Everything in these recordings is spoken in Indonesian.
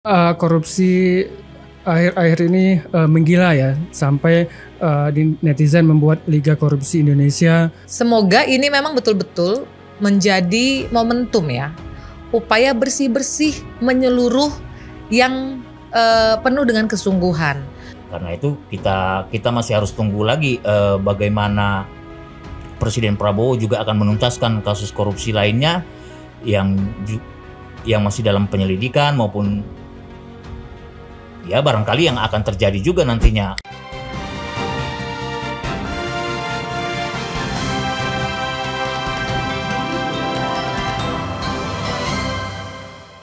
Korupsi akhir-akhir ini menggila ya, sampai netizen membuat Liga Korupsi Indonesia. Semoga ini memang betul-betul menjadi momentum ya, upaya bersih-bersih menyeluruh yang penuh dengan kesungguhan. Karena itu kita masih harus tunggu lagi bagaimana Presiden Prabowo juga akan menuntaskan kasus korupsi lainnya yang masih dalam penyelidikan maupun ya barangkali yang akan terjadi juga nantinya.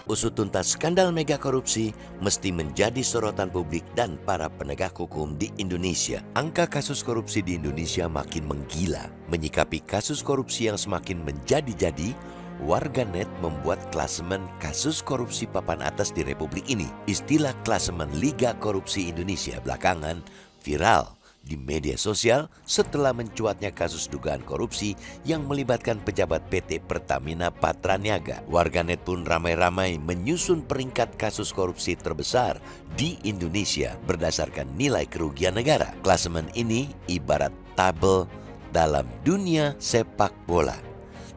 Usut tuntas skandal mega korupsi mesti menjadi sorotan publik dan para penegak hukum di Indonesia. Angka kasus korupsi di Indonesia makin menggila. Menyikapi kasus korupsi yang semakin menjadi-jadi, warganet membuat klasemen kasus korupsi papan atas di Republik ini. Istilah klasemen Liga Korupsi Indonesia belakangan viral di media sosial setelah mencuatnya kasus dugaan korupsi yang melibatkan pejabat PT Pertamina Patraniaga. Warganet pun ramai-ramai menyusun peringkat kasus korupsi terbesar di Indonesia berdasarkan nilai kerugian negara. Klasemen ini ibarat tabel dalam dunia sepak bola.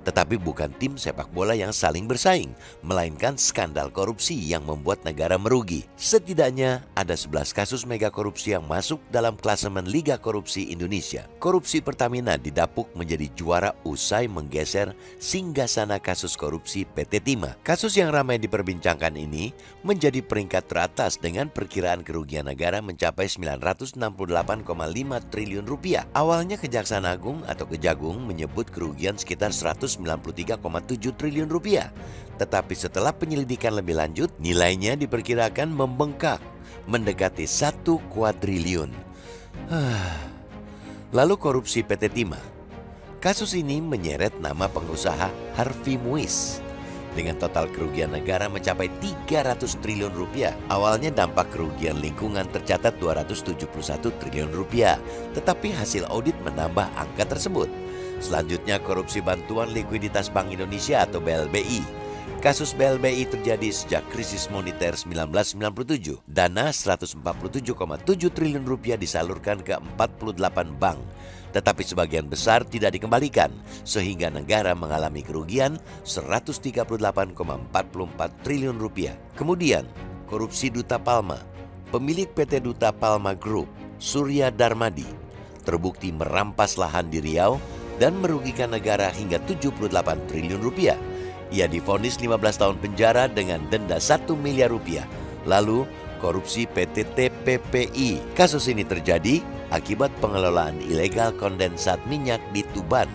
Tetapi bukan tim sepak bola yang saling bersaing, melainkan skandal korupsi yang membuat negara merugi. Setidaknya ada 11 kasus mega korupsi yang masuk dalam klasemen Liga Korupsi Indonesia. Korupsi Pertamina didapuk menjadi juara usai menggeser singgasana kasus korupsi PT Timah. Kasus yang ramai diperbincangkan ini menjadi peringkat teratas dengan perkiraan kerugian negara mencapai 968,5 triliun rupiah. Awalnya Kejaksaan Agung atau Kejagung menyebut kerugian sekitar 193,7 triliun rupiah. Tetapi setelah penyelidikan lebih lanjut, nilainya diperkirakan membengkak mendekati 1 kuadriliun. Lalu korupsi PT Timah. Kasus ini menyeret nama pengusaha Harvey Muiz dengan total kerugian negara mencapai 300 triliun rupiah. Awalnya dampak kerugian lingkungan tercatat 271 triliun rupiah, tetapi hasil audit menambah angka tersebut. Selanjutnya korupsi bantuan likuiditas Bank Indonesia atau BLBI. Kasus BLBI terjadi sejak krisis moneter 1997. Dana 147,7 triliun rupiah disalurkan ke 48 bank, tetapi sebagian besar tidak dikembalikan, sehingga negara mengalami kerugian 138,44 triliun rupiah. Kemudian, korupsi Duta Palma. Pemilik PT Duta Palma Group, Surya Darmadi, terbukti merampas lahan di Riau dan merugikan negara hingga 78 triliun rupiah. Ia divonis 15 tahun penjara dengan denda 1 miliar rupiah. Lalu, korupsi PT TPPI. Kasus ini terjadi akibat pengelolaan ilegal kondensat minyak di Tuban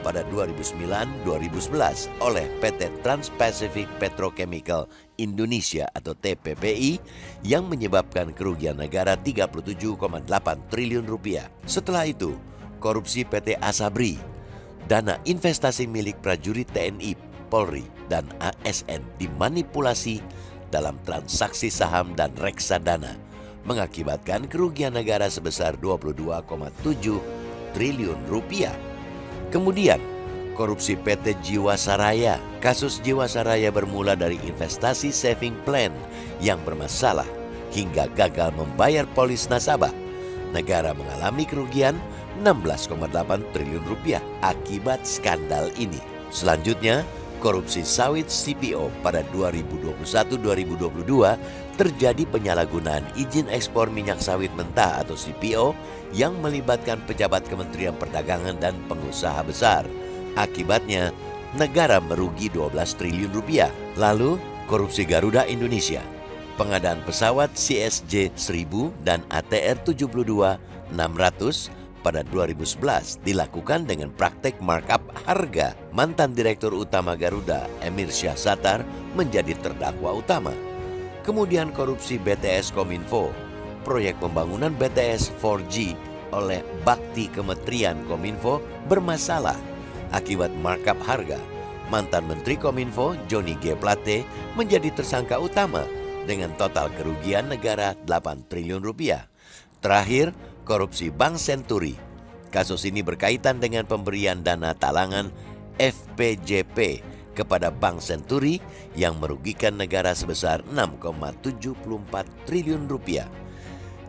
pada 2009-2011 oleh PT Trans-Pacific Petrochemical Indonesia atau TPPI yang menyebabkan kerugian negara 37,8 triliun rupiah. Setelah itu, korupsi PT Asabri, dana investasi milik prajurit TNI, Polri, dan ASN dimanipulasi dalam transaksi saham dan reksadana, mengakibatkan kerugian negara sebesar 22,7 triliun rupiah. Kemudian, korupsi PT Jiwasraya. Kasus Jiwasraya bermula dari investasi saving plan yang bermasalah hingga gagal membayar polis nasabah. Negara mengalami kerugian 16,8 triliun rupiah akibat skandal ini. Selanjutnya, korupsi sawit CPO pada 2021-2022 terjadi penyalahgunaan izin ekspor minyak sawit mentah atau CPO yang melibatkan pejabat Kementerian Perdagangan dan pengusaha besar. Akibatnya, negara merugi 12 triliun rupiah. Lalu, korupsi Garuda Indonesia. Pengadaan pesawat CSJ 1000 dan ATR 72-600 pada 2011 dilakukan dengan praktek markup harga. Mantan Direktur Utama Garuda, Emir Syahsatar, menjadi terdakwa utama. Kemudian korupsi BTS Kominfo. Proyek pembangunan BTS 4G oleh Bakti Kementerian Kominfo bermasalah akibat markup harga. Mantan Menteri Kominfo, Johnny G. Plate, menjadi tersangka utama dengan total kerugian negara 8 triliun rupiah. Terakhir, korupsi Bank Senturi. Kasus ini berkaitan dengan pemberian dana talangan FPJP kepada Bank Senturi yang merugikan negara sebesar 6,74 triliun rupiah.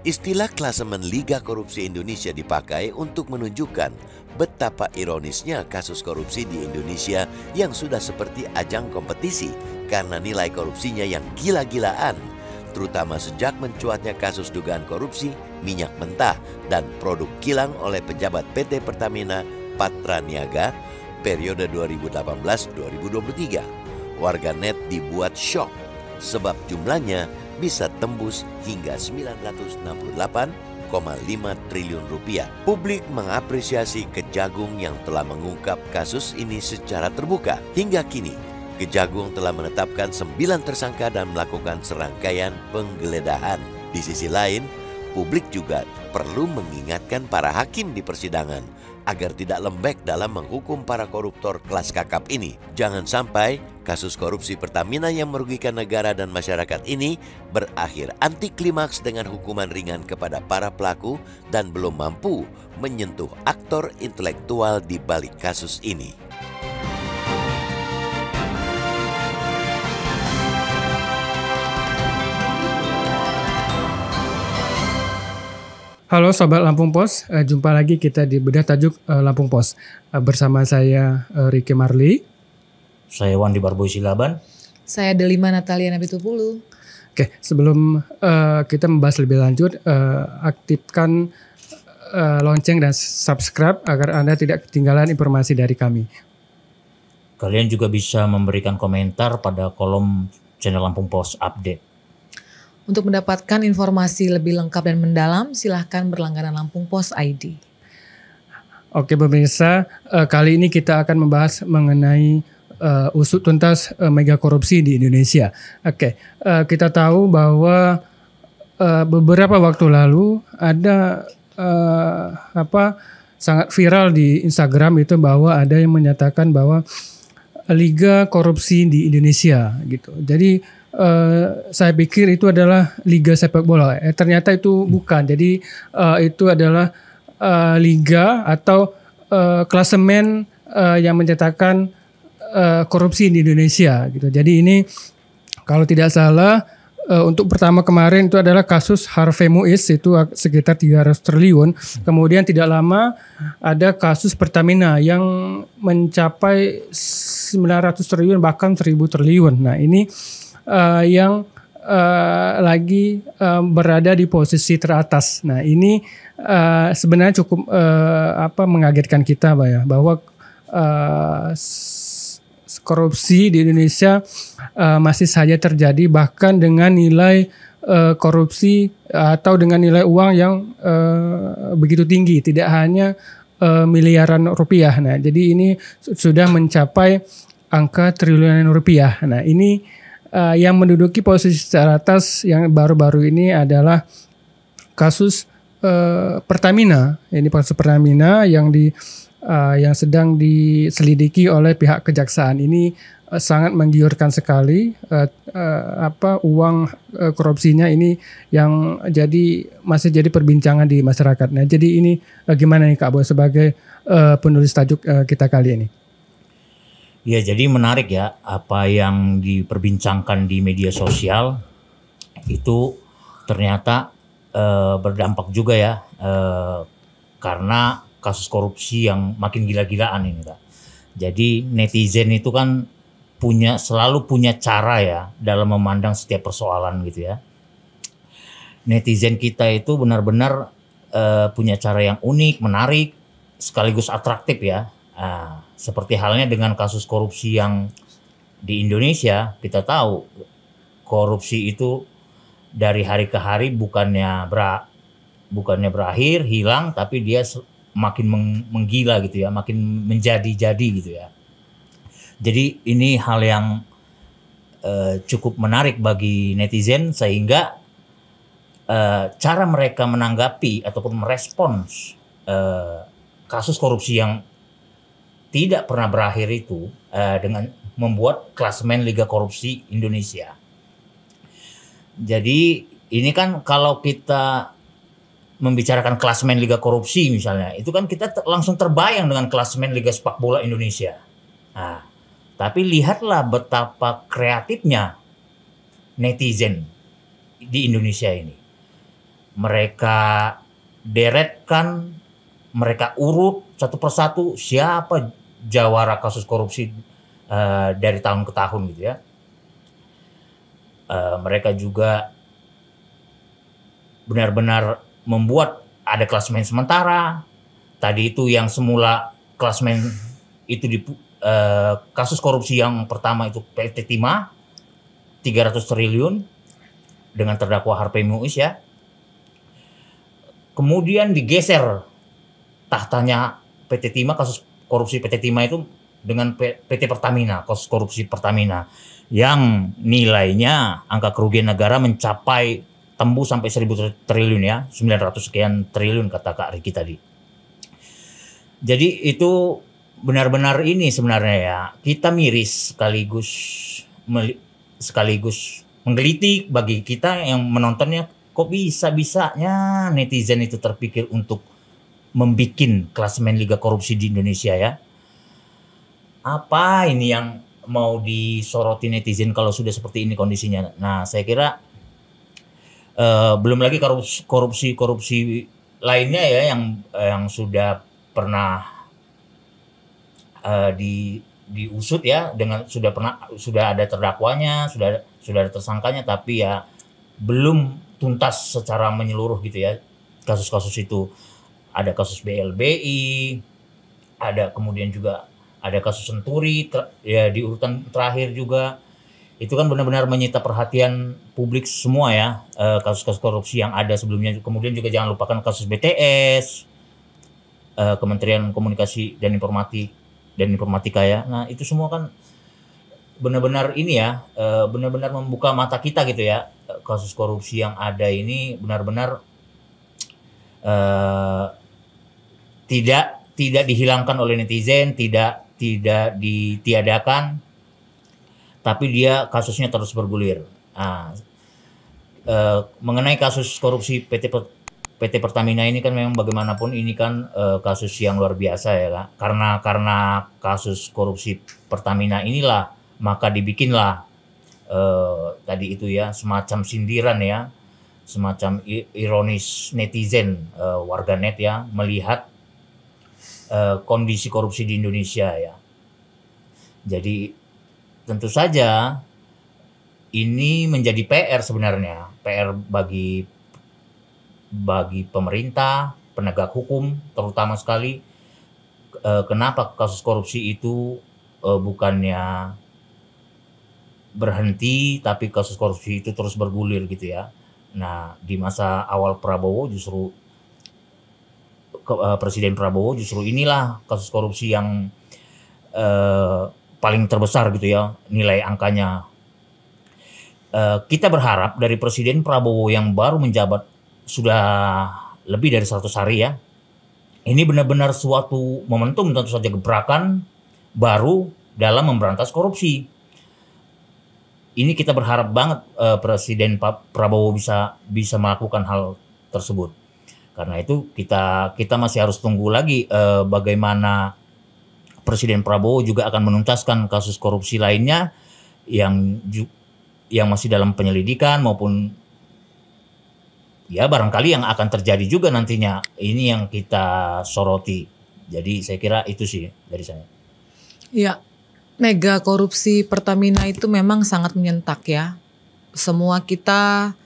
Istilah klasemen Liga Korupsi Indonesia dipakai untuk menunjukkan betapa ironisnya kasus korupsi di Indonesia yang sudah seperti ajang kompetisi karena nilai korupsinya yang gila-gilaan, terutama sejak mencuatnya kasus dugaan korupsi minyak mentah dan produk kilang oleh pejabat PT Pertamina Patraniaga periode 2018-2023. Warganet dibuat syok sebab jumlahnya bisa tembus hingga 968,5 triliun rupiah. Publik mengapresiasi Kejagung yang telah mengungkap kasus ini secara terbuka. Hingga kini, Kejagung telah menetapkan 9 tersangka dan melakukan serangkaian penggeledahan. Di sisi lain, publik juga perlu mengingatkan para hakim di persidangan agar tidak lembek dalam menghukum para koruptor kelas kakap ini. Jangan sampai kasus korupsi Pertamina yang merugikan negara dan masyarakat ini berakhir anti klimaks dengan hukuman ringan kepada para pelaku dan belum mampu menyentuh aktor intelektual di balik kasus ini. Halo Sobat Lampung Pos, jumpa lagi kita di Bedah Tajuk Lampung Pos. Bersama saya Ricky Marley. Saya Wandi Barboy Silaban. Saya Delima Natalia Nabitupulu. Oke, sebelum kita membahas lebih lanjut, aktifkan lonceng dan subscribe agar Anda tidak ketinggalan informasi dari kami. Kalian juga bisa memberikan komentar pada kolom channel Lampung Pos Update. Untuk mendapatkan informasi lebih lengkap dan mendalam, silahkan berlangganan Lampung Pos ID. Oke pemirsa, kali ini kita akan membahas mengenai usut tuntas mega korupsi di Indonesia. Oke, kita tahu bahwa beberapa waktu lalu ada sangat viral di Instagram itu bahwa ada yang menyatakan bahwa Liga Korupsi di Indonesia gitu. Jadi saya pikir itu adalah liga sepak bola. Ternyata itu bukan. Jadi itu adalah liga atau klasemen yang mencetakkan korupsi di Indonesia gitu. Jadi ini kalau tidak salah untuk pertama kemarin itu adalah kasus Harvey Muiz itu sekitar 300 triliun. Kemudian tidak lama ada kasus Pertamina yang mencapai 900 triliun bahkan 1000 triliun. Nah, ini yang lagi berada di posisi teratas. Nah, ini sebenarnya cukup mengagetkan kita, Pak, ya, bahwa korupsi di Indonesia masih saja terjadi, bahkan dengan nilai korupsi atau dengan nilai uang yang begitu tinggi, tidak hanya miliaran rupiah. Nah, jadi ini sudah mencapai angka triliunan rupiah. Nah, ini yang menduduki posisi teratas yang baru-baru ini adalah kasus Pertamina. Ini kasus Pertamina yang sedang diselidiki oleh pihak kejaksaan. Ini sangat menggiurkan sekali uang korupsinya ini yang masih jadi perbincangan di masyarakat. Nah, jadi ini gimana nih Kak Boy sebagai penulis tajuk kita kali ini? Ya, jadi menarik ya apa yang diperbincangkan di media sosial itu ternyata berdampak juga ya karena kasus korupsi yang makin gila-gilaan ini, Kak. Jadi netizen itu kan selalu punya cara ya dalam memandang setiap persoalan gitu ya. Netizen kita itu benar-benar punya cara yang unik, menarik, sekaligus atraktif ya. Seperti halnya dengan kasus korupsi yang di Indonesia, kita tahu korupsi itu dari hari ke hari bukannya berakhir, hilang, tapi dia makin menggila gitu ya, makin menjadi-jadi gitu ya. Jadi ini hal yang cukup menarik bagi netizen sehingga cara mereka menanggapi ataupun merespons kasus korupsi yang tidak pernah berakhir itu dengan membuat klasemen Liga Korupsi Indonesia. Jadi ini kan kalau kita membicarakan klasemen Liga Korupsi misalnya, itu kan kita langsung terbayang dengan klasemen Liga Sepak Bola Indonesia. Nah, Tapi lihatlah betapa kreatifnya netizen di Indonesia ini. Mereka deretkan, mereka urut satu persatu siapa jawara kasus korupsi dari tahun ke tahun gitu ya. Mereka juga benar-benar membuat ada klasemen sementara. Tadi itu yang semula klasemen itu di kasus korupsi yang pertama itu PT Timah 300 triliun dengan terdakwa Harvey Muiz ya. Kemudian digeser tahtanya PT Timah, kasus korupsi PT Timah itu dengan PT Pertamina, kasus korupsi Pertamina yang nilainya angka kerugian negara mencapai tembus sampai 1000 triliun ya, 900 sekian triliun kata Kak Riki tadi. Jadi itu benar-benar ini sebenarnya ya, kita miris sekaligus menggelitik bagi kita yang menontonnya, kok bisa-bisanya netizen itu terpikir untuk membikin klasemen Liga Korupsi di Indonesia ya. Apa ini yang mau disoroti netizen kalau sudah seperti ini kondisinya? Nah, saya kira belum lagi korupsi lainnya ya yang sudah pernah diusut ya, dengan sudah ada terdakwanya, sudah ada tersangkanya, tapi ya belum tuntas secara menyeluruh gitu ya kasus-kasus itu. Ada kasus BLBI, ada kemudian juga ada kasus Senturi ya di urutan terakhir juga. Itu kan benar-benar menyita perhatian publik semua ya, kasus-kasus korupsi yang ada sebelumnya. Kemudian juga jangan lupakan kasus BTS, Kementerian Komunikasi dan Informatika ya. Nah, itu semua kan benar-benar ini ya, benar-benar membuka mata kita gitu ya. Kasus korupsi yang ada ini benar-benar tidak dihilangkan oleh netizen, tidak ditiadakan, tapi dia kasusnya terus bergulir. Nah, mengenai kasus korupsi PT Pertamina ini kan memang bagaimanapun ini kan kasus yang luar biasa ya Kak. Karena kasus korupsi Pertamina inilah maka dibikinlah tadi itu ya semacam sindiran ya, semacam ironis netizen, warganet ya, melihat kondisi korupsi di Indonesia ya. Jadi tentu saja ini menjadi PR sebenarnya, PR bagi pemerintah, penegak hukum terutama sekali. Kenapa kasus korupsi itu bukannya berhenti, tapi kasus korupsi itu terus bergulir gitu ya. Nah, di masa awal Prabowo justru Presiden Prabowo justru inilah kasus korupsi yang paling terbesar gitu ya nilai angkanya. Kita berharap dari Presiden Prabowo yang baru menjabat sudah lebih dari 100 hari ya, ini benar-benar suatu momentum, tentu saja gebrakan baru dalam memberantas korupsi. Ini kita berharap banget Presiden Prabowo bisa melakukan hal tersebut. Karena itu kita masih harus tunggu lagi bagaimana Presiden Prabowo juga akan menuntaskan kasus korupsi lainnya yang masih dalam penyelidikan maupun ya barangkali yang akan terjadi juga nantinya. Ini yang kita soroti. Jadi saya kira itu sih dari saya. Ya, mega korupsi Pertamina itu memang sangat menyentak ya. Semua kita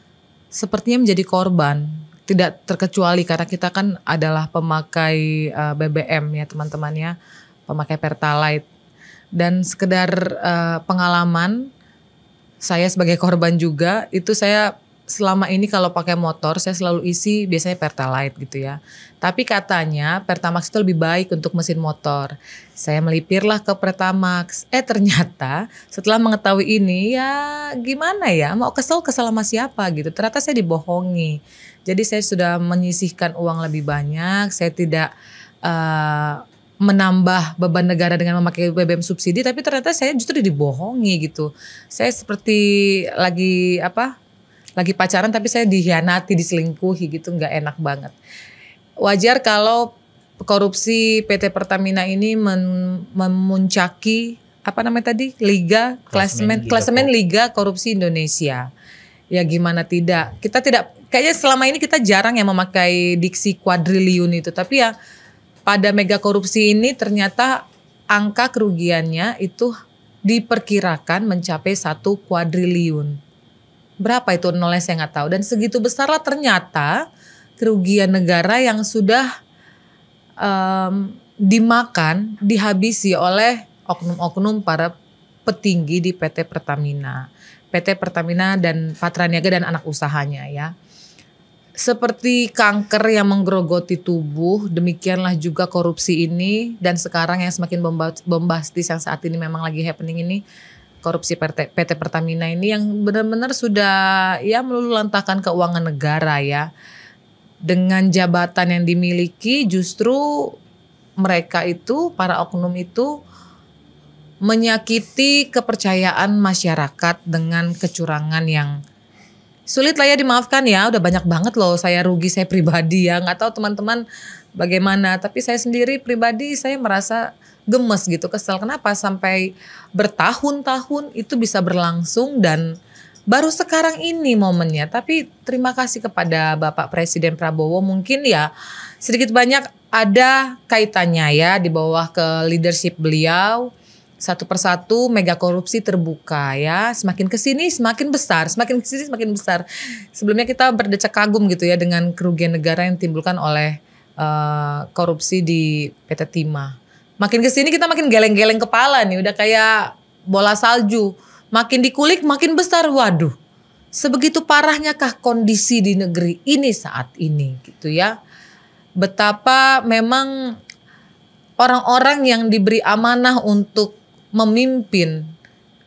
sepertinya menjadi korban. Tidak terkecuali karena kita kan adalah pemakai BBM ya teman-teman ya. Pemakai Pertalite. Dan sekedar pengalaman, saya sebagai korban juga, itu saya selama ini kalau pakai motor saya selalu isi biasanya Pertalite gitu ya. Tapi katanya Pertamax itu lebih baik untuk mesin motor. Saya melipirlah ke Pertamax. Ternyata setelah mengetahui ini ya gimana ya, mau kesel sama siapa gitu. Ternyata saya dibohongi. Jadi saya sudah menyisihkan uang lebih banyak. Saya tidak menambah beban negara dengan memakai BBM subsidi. Tapi ternyata saya justru dibohongi gitu. Saya seperti lagi pacaran tapi saya dikhianati, diselingkuhi gitu, nggak enak banget. Wajar kalau korupsi PT Pertamina ini memuncaki apa namanya tadi? Liga klasemen Liga Korupsi Indonesia. Ya gimana tidak? Kita tidak, kayaknya selama ini kita jarang yang memakai diksi kuadriliun itu, tapi ya pada mega korupsi ini ternyata angka kerugiannya itu diperkirakan mencapai 1 kuadriliun. Berapa itu nolnya saya nggak tahu. Dan segitu besarlah ternyata kerugian negara yang sudah dihabisi oleh oknum-oknum para petinggi di PT Pertamina dan Patraniaga dan anak usahanya ya. Seperti kanker yang menggerogoti tubuh, demikianlah juga korupsi ini. Dan sekarang yang semakin bombastis yang saat ini memang lagi happening ini, korupsi PT Pertamina ini yang benar-benar sudah ya meluluhlantahkan keuangan negara ya. Dengan jabatan yang dimiliki justru mereka itu, para oknum itu menyakiti kepercayaan masyarakat dengan kecurangan yang sulit lah ya dimaafkan ya. Udah banyak banget loh saya rugi, saya pribadi ya. Gak tahu teman-teman bagaimana. Tapi saya sendiri pribadi saya merasa gemes gitu, kesel. Kenapa sampai bertahun-tahun itu bisa berlangsung dan baru sekarang ini momennya. Tapi terima kasih kepada Bapak Presiden Prabowo, mungkin ya sedikit banyak ada kaitannya ya di bawah ke leadership beliau. Satu persatu mega korupsi terbuka ya, semakin kesini semakin besar, semakin kesini semakin besar. Sebelumnya kita berdecak kagum gitu ya dengan kerugian negara yang ditimbulkan oleh korupsi di PT Timah. Makin kesini kita makin geleng-geleng kepala nih, udah kayak bola salju, makin dikulik makin besar. Waduh, sebegitu parahnyakah kondisi di negeri ini saat ini gitu ya? Betapa memang orang-orang yang diberi amanah untuk memimpin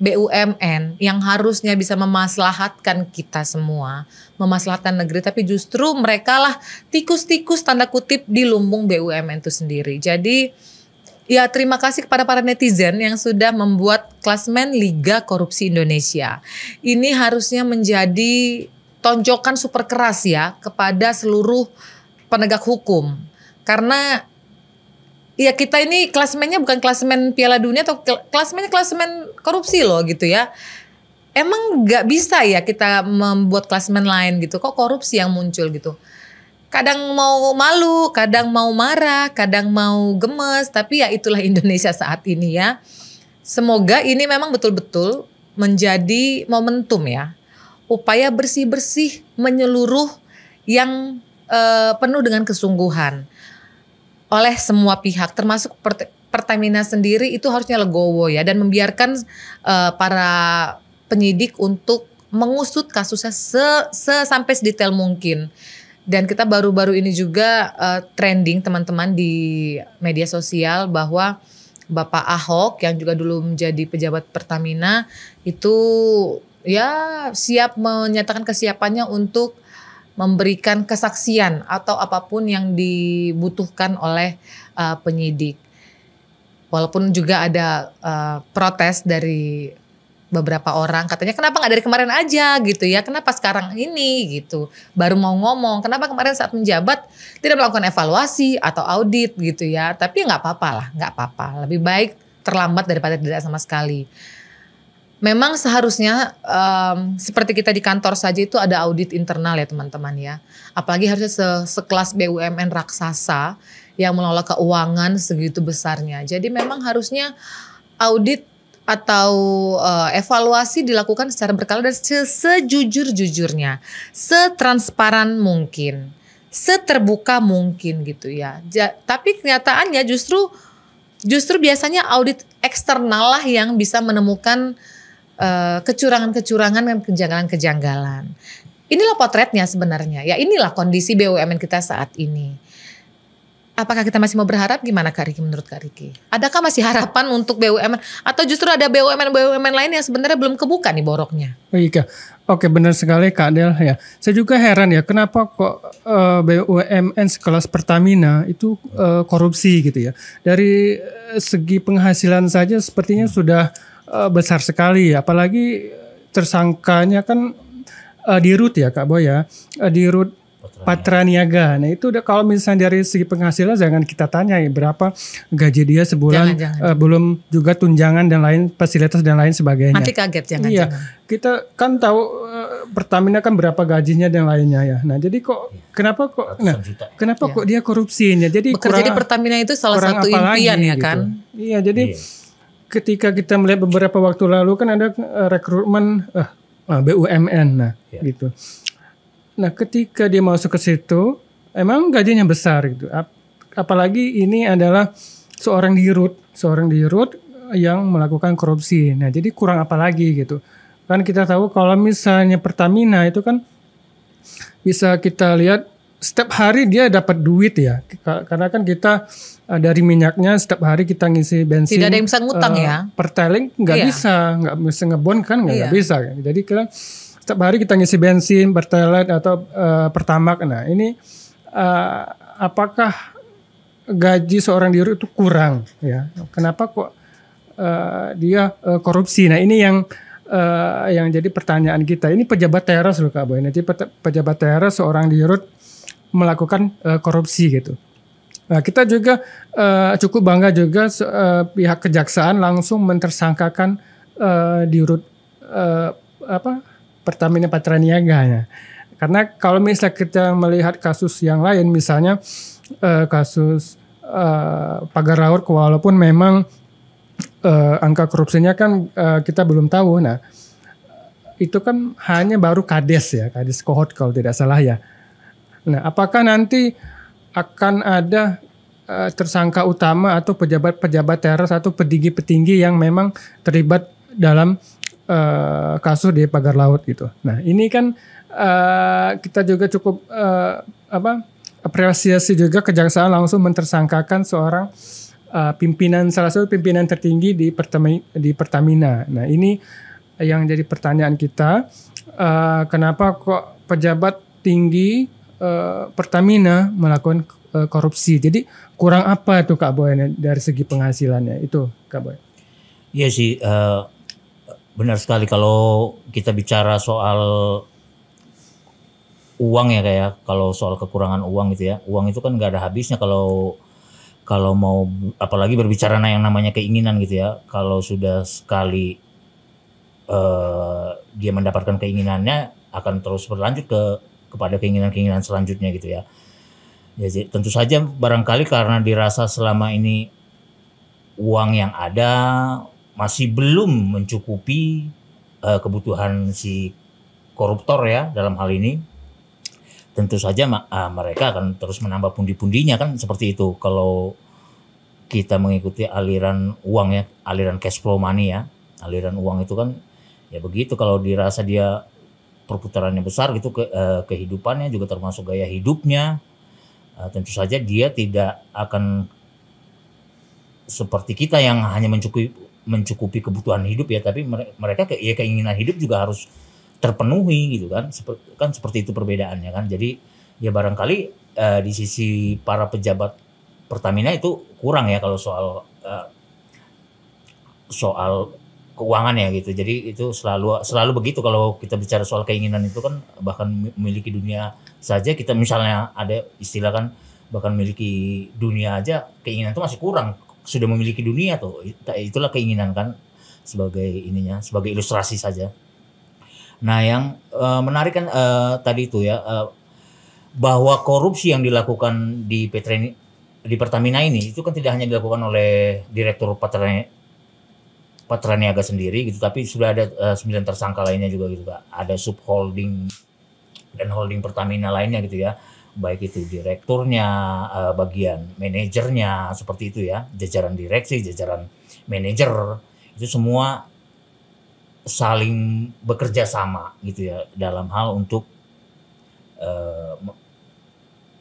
BUMN yang harusnya bisa memaslahatkan kita semua, memaslahatkan negeri, tapi justru mereka lah tikus-tikus tanda kutip di lumbung BUMN itu sendiri. Jadi ya terima kasih kepada para netizen yang sudah membuat klasemen Liga Korupsi Indonesia. Ini harusnya menjadi tonjokan super keras ya kepada seluruh penegak hukum. Karena ya kita ini klasemennya bukan klasemen Piala Dunia atau klasemen korupsi loh gitu ya. Emang gak bisa ya kita membuat klasemen lain gitu. Kok korupsi yang muncul gitu. Kadang mau malu, kadang mau marah, kadang mau gemes. Tapi ya itulah Indonesia saat ini ya. Semoga ini memang betul-betul menjadi momentum ya. Upaya bersih-bersih menyeluruh yang penuh dengan kesungguhan. Oleh semua pihak termasuk Pertamina sendiri itu harusnya legowo ya. Dan membiarkan para penyidik untuk mengusut kasusnya sampai sedetail mungkin. Dan kita baru-baru ini juga trending teman-teman di media sosial bahwa Bapak Ahok yang juga dulu menjadi pejabat Pertamina itu ya siap menyatakan kesiapannya untuk memberikan kesaksian atau apapun yang dibutuhkan oleh penyidik. Walaupun juga ada protes dari beberapa orang, katanya kenapa nggak dari kemarin aja gitu ya, kenapa sekarang ini gitu, baru mau ngomong, kenapa kemarin saat menjabat tidak melakukan evaluasi atau audit gitu ya. Tapi nggak apa-apa lah, nggak apa-apa, lebih baik terlambat daripada tidak sama sekali. Memang seharusnya seperti kita di kantor saja itu ada audit internal ya teman-teman ya. Apalagi harusnya sekelas BUMN raksasa yang mengelola keuangan segitu besarnya. Jadi memang harusnya audit atau evaluasi dilakukan secara berkala dan sejujur-jujurnya, setransparan mungkin, seterbuka mungkin gitu ya. Tapi kenyataannya justru biasanya audit eksternal lah yang bisa menemukan kecurangan-kecurangan dan kejanggalan-kejanggalan. Inilah potretnya sebenarnya. Ya inilah kondisi BUMN kita saat ini. Apakah kita masih mau berharap? Gimana Kak Riki, menurut Kak Riki? Adakah masih harapan untuk BUMN? Atau justru ada BUMN lain yang sebenarnya belum kebuka nih boroknya? Iya, oke benar sekali Kak Del ya. Saya juga heran ya kenapa kok BUMN sekelas Pertamina itu korupsi gitu ya. Dari segi penghasilan saja sepertinya sudah besar sekali ya. Apalagi tersangkanya kan Dirut ya Kak Boy ya. Dirut Patra Niaga. Nah itu kalau misalnya dari segi penghasilan jangan kita tanya ya berapa gaji dia sebulan, Jangan. belum juga tunjangan dan lain fasilitas dan lain sebagainya. Nanti kaget jangan. Iya, kita kan tahu Pertamina kan berapa gajinya dan lainnya ya. Nah jadi kenapa kok Ratusan juta. dia korupsinya? Jadi Bekerja di Pertamina itu salah kurang satu apa impian lagi, ya gitu. kan. Iya jadi ketika kita melihat beberapa waktu lalu kan ada rekrutmen BUMN, nah gitu. Nah, ketika dia masuk ke situ, emang gajinya besar gitu. Apalagi ini adalah seorang dirut yang melakukan korupsi. Nah, jadi kurang apa lagi gitu. Kan kita tahu kalau misalnya Pertamina itu kan bisa kita lihat setiap hari dia dapat duit ya. Karena kan kita dari minyaknya setiap hari kita ngisi bensin. Tidak ada yang bisa ngutang ya. Pertalite nggak bisa ngebon kan nggak bisa. Jadi kita setiap hari kita ngisi bensin, Pertalite atau Pertamax. Nah ini apakah gaji seorang dirut itu kurang ya? Kenapa kok dia korupsi? Nah ini yang jadi pertanyaan kita. Ini pejabat teras loh Kak Boy. Nanti pejabat teras seorang dirut melakukan korupsi gitu. Nah kita juga cukup bangga juga pihak kejaksaan langsung mentersangkakan dirut Pertamina Patra Niaga. Karena kalau misalnya kita melihat kasus yang lain, misalnya kasus Pagar Laut, walaupun memang angka korupsinya kan kita belum tahu. Nah, itu kan hanya baru Kades Kohot kalau tidak salah ya. Nah, apakah nanti akan ada tersangka utama atau pejabat teras atau petinggi-petinggi yang memang terlibat dalam kasus di Pagar Laut gitu. Nah ini kan kita juga cukup apresiasi juga kejaksaan langsung mentersangkakan seorang salah satu pimpinan tertinggi di Pertamina. Nah ini yang jadi pertanyaan kita, kenapa kok pejabat tinggi Pertamina melakukan korupsi? Jadi kurang apa tuh Kak Boy dari segi penghasilannya itu Kak Boy? Iya sih. Benar sekali kalau kita bicara soal uang ya kayak kalau soal kekurangan uang gitu ya, uang itu kan nggak ada habisnya kalau mau apalagi berbicara yang namanya keinginan gitu ya. Kalau sudah sekali dia mendapatkan keinginannya akan terus berlanjut kepada keinginan selanjutnya gitu ya. Jadi tentu saja barangkali karena dirasa selama ini uang yang ada masih belum mencukupi kebutuhan si koruptor ya dalam hal ini. Tentu saja mereka akan terus menambah pundi-pundinya kan seperti itu. Kalau kita mengikuti aliran uang ya, aliran cash flow money ya, aliran uang itu kan ya begitu. Kalau dirasa dia perputarannya besar gitu, kehidupannya juga termasuk gaya hidupnya, tentu saja dia tidak akan seperti kita yang hanya mencukupi kebutuhan hidup ya, tapi mereka keinginan hidup juga harus terpenuhi gitu kan. Seperti itu perbedaannya kan. Jadi ya barangkali di sisi para pejabat Pertamina itu kurang ya kalau soal keuangan ya gitu. Jadi itu selalu begitu kalau kita bicara soal keinginan itu kan, bahkan memiliki dunia saja kita misalnya ada istilah kan, bahkan memiliki dunia aja keinginan itu masih kurang. Sudah memiliki dunia tuh, itulah keinginan kan, sebagai ilustrasi saja. Nah yang menarik kan tadi itu ya, bahwa korupsi yang dilakukan di Pertamina ini itu kan tidak hanya dilakukan oleh Direktur Patra Niaga sendiri gitu, tapi sudah ada 9 tersangka lainnya juga gitu Kak. Ada subholding dan holding Pertamina lainnya gitu ya. Baik itu direkturnya, bagian manajernya, seperti itu ya, jajaran direksi, jajaran manajer, itu semua saling bekerja sama gitu ya dalam hal untuk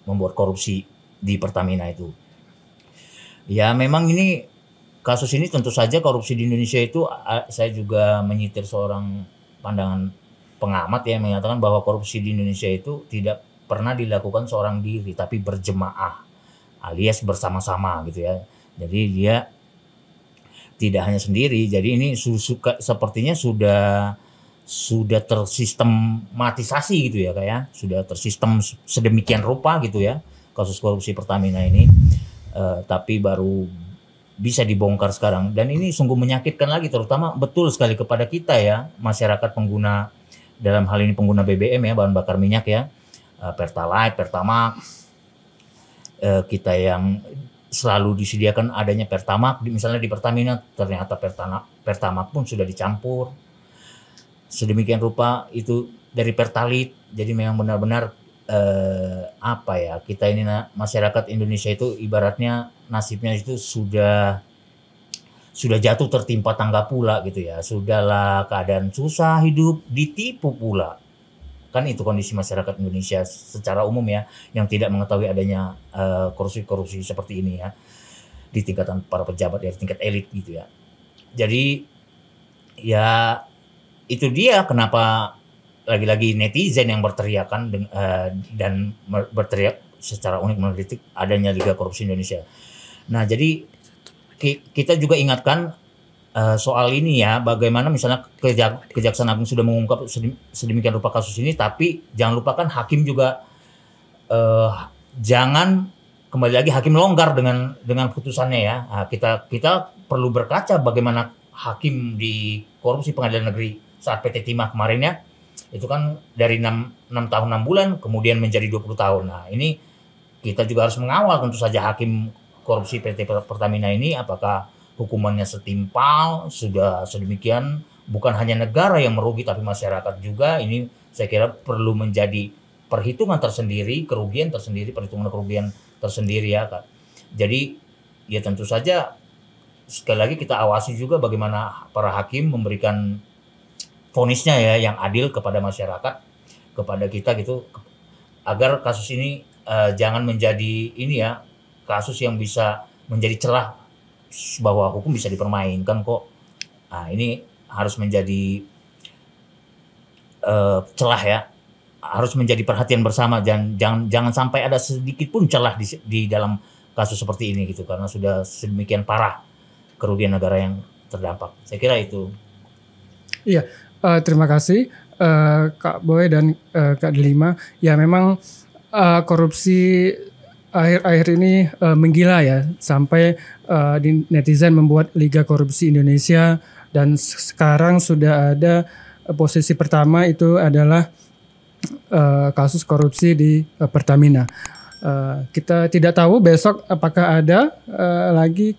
membuat korupsi di Pertamina itu. Ya memang ini kasus ini tentu saja korupsi di Indonesia itu, saya juga menyitir seorang pandangan pengamat yang mengatakan bahwa korupsi di Indonesia itu tidak pernah dilakukan seorang diri, tapi berjemaah alias bersama-sama gitu ya. Jadi dia tidak hanya sendiri. Jadi ini sepertinya sudah sudah tersistematisasi gitu ya kayak, sudah tersistem sedemikian rupa gitu ya kasus korupsi Pertamina ini, tapi baru bisa dibongkar sekarang. Dan ini sungguh menyakitkan lagi, terutama betul sekali kepada kita ya, masyarakat pengguna, dalam hal ini pengguna BBM ya, bahan bakar minyak ya, Pertalite, Pertamax, kita yang selalu disediakan adanya Pertamax, misalnya di Pertamina, ternyata Pertamax pun sudah dicampur sedemikian rupa itu dari Pertalite. Jadi memang benar-benar apa ya, kita ini masyarakat Indonesia itu ibaratnya nasibnya itu sudah jatuh tertimpa tangga pula gitu ya. Sudahlah keadaan susah hidup, ditipu pula. Kan itu kondisi masyarakat Indonesia secara umum ya, yang tidak mengetahui adanya korupsi-korupsi seperti ini ya, di tingkatan para pejabat ya, tingkat elit gitu ya. Jadi ya itu dia kenapa lagi-lagi netizen yang berteriakan dan berteriak secara unik mengkritik adanya Liga Korupsi Indonesia. Nah, jadi kita juga ingatkan soal ini ya, bagaimana misalnya Kejaksaan Agung sudah mengungkap sedemikian rupa kasus ini, tapi jangan lupakan hakim juga jangan kembali lagi hakim longgar dengan putusannya ya. Nah, kita perlu berkaca bagaimana hakim di korupsi Pengadilan Negeri saat PT Timah kemarin ya, itu kan dari 6 tahun 6 bulan kemudian menjadi 20 tahun. Nah, ini kita juga harus mengawal tentu saja hakim korupsi PT Pertamina ini, apakah hukumannya setimpal, sudah sedemikian, bukan hanya negara yang merugi tapi masyarakat juga. Ini saya kira perlu menjadi perhitungan tersendiri, kerugian tersendiri, perhitungan kerugian tersendiri ya Kak. Jadi ya tentu saja sekali lagi kita awasi juga bagaimana para hakim memberikan vonisnya ya yang adil kepada masyarakat, kepada kita gitu, agar kasus ini jangan menjadi ini ya, kasus yang bisa menjadi celah bahwa hukum bisa dipermainkan kok. Nah, ini harus menjadi celah ya, harus menjadi perhatian bersama, jangan sampai ada sedikit pun celah di dalam kasus seperti ini gitu, karena sudah sedemikian parah kerugian negara yang terdampak. Saya kira itu. Iya. Terima kasih Kak Boy dan Kak Delima. Ya memang korupsi akhir-akhir ini menggila ya, sampai di netizen membuat Liga Korupsi Indonesia, dan sekarang sudah ada posisi pertama itu adalah kasus korupsi di Pertamina. Kita tidak tahu besok apakah ada lagi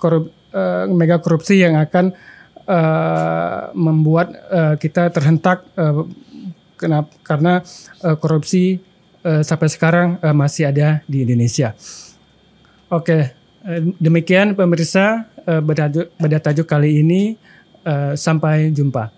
mega korupsi yang akan membuat kita terhentak karena korupsi sampai sekarang masih ada di Indonesia. Oke, demikian pemirsa pada tajuk kali ini. Sampai jumpa.